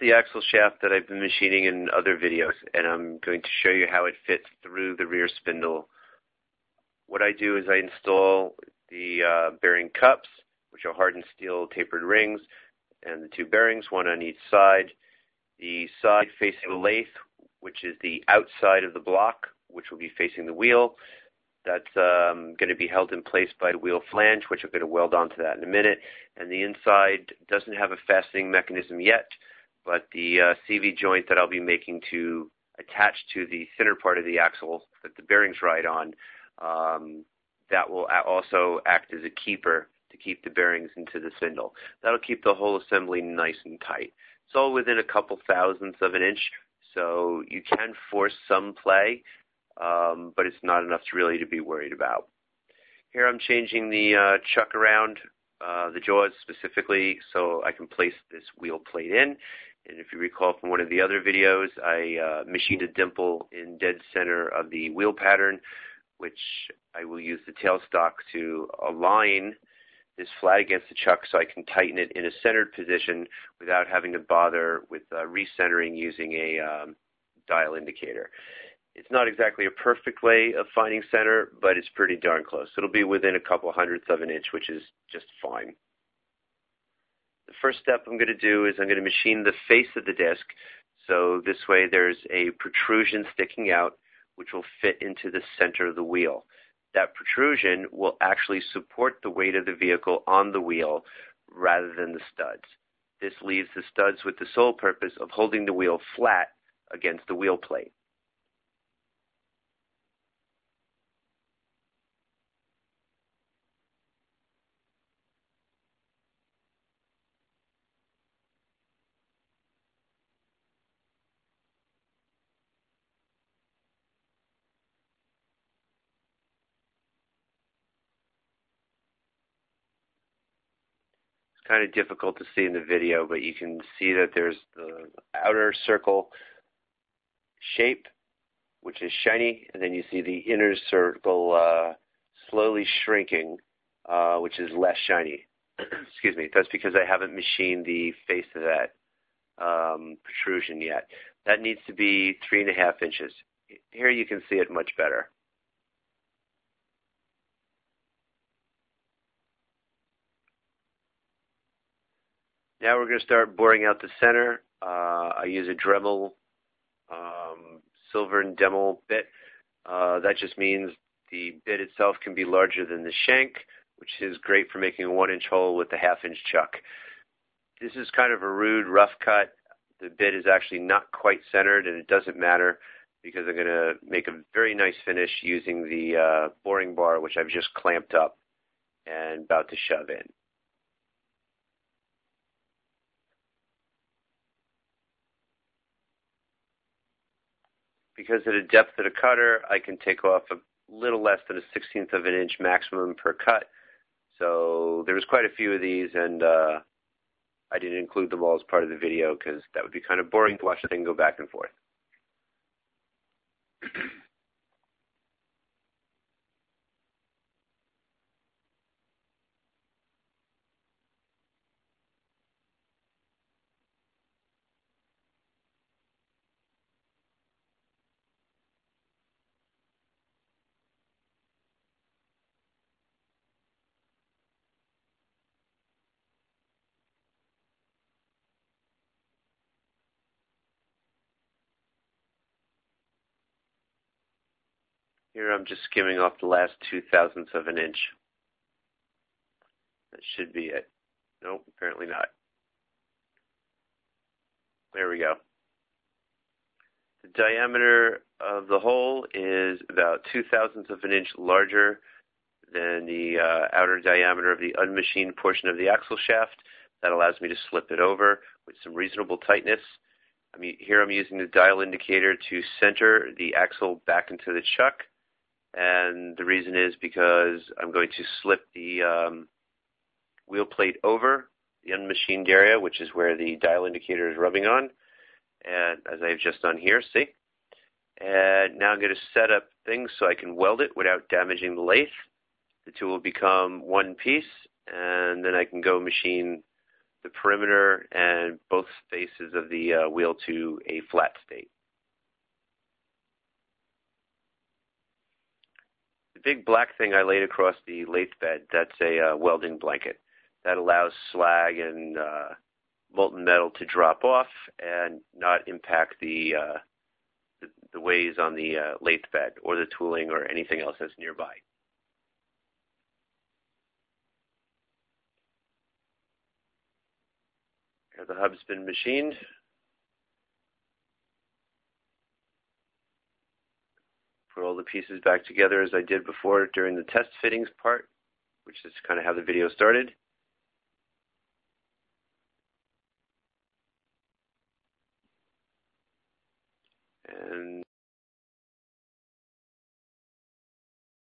the axle shaft that I've been machining in other videos, and I'm going to show you how it fits through the rear spindle. What I do is I install the bearing cups, which are hardened steel tapered rings, and the two bearings, one on each side. The side facing the lathe, which is the outside of the block, which will be facing the wheel. That's going to be held in place by the wheel flange, which I'm going to weld onto that in a minute. And the inside doesn't have a fastening mechanism yet, but the CV joint that I'll be making to attach to the thinner part of the axle that the bearings ride on, that will also act as a keeper to keep the bearings into the spindle. That'll keep the whole assembly nice and tight. It's all within a couple thousandths of an inch, so you can force some play, but it's not enough really to be worried about. Here I'm changing the chuck around, the jaws specifically, so I can place this wheel plate in. And if you recall from one of the other videos, I machined a dimple in dead center of the wheel pattern, which I will use the tailstock to align this flat against the chuck so I can tighten it in a centered position without having to bother with recentering using a dial indicator. It's not exactly a perfect way of finding center, but it's pretty darn close. It'll be within a couple hundredths of an inch, which is just fine. The first step I'm going to do is I'm going to machine the face of the disc, so this way there's a protrusion sticking out which will fit into the center of the wheel. That protrusion will actually support the weight of the vehicle on the wheel rather than the studs. This leaves the studs with the sole purpose of holding the wheel flat against the wheel plate. Kind of difficult to see in the video, but you can see that there's the outer circle shape, which is shiny, and then you see the inner circle slowly shrinking, which is less shiny. Excuse me. That's because I haven't machined the face of that protrusion yet. That needs to be 3.5 inches. Here you can see it much better. Now we're going to start boring out the center. I use a Dremel silver and Dremel bit. That just means the bit itself can be larger than the shank, which is great for making a 1-inch hole with a 1/2-inch chuck. This is kind of a rude, rough cut. The bit is actually not quite centered, and it doesn't matter because I'm going to make a very nice finish using the boring bar, which I've just clamped up and about to shove in. Because of the depth of the cutter, I can take off a little less than a 1/16 of an inch maximum per cut. So there was quite a few of these, and I didn't include them all as part of the video because that would be kind of boring to watch the thing go back and forth. Here I'm just skimming off the last 0.02 of an inch. That should be it. Nope, apparently not. There we go. The diameter of the hole is about 0.02 of an inch larger than the outer diameter of the unmachined portion of the axle shaft. That allows me to slip it over with some reasonable tightness. Here I'm using the dial indicator to center the axle back into the chuck. And the reason is because I'm going to slip the wheel plate over the unmachined area, which is where the dial indicator is rubbing on, and as I've just done here, see? And now I'm going to set up things so I can weld it without damaging the lathe. The two will become one piece, and then I can go machine the perimeter and both faces of the wheel to a flat state. The big black thing I laid across the lathe bed, that's a welding blanket. That allows slag and molten metal to drop off and not impact the ways on the lathe bed or the tooling or anything else that's nearby. Here the hub's been machined. Put all the pieces back together as I did before during the test fittings part, which is kind of how the video started. And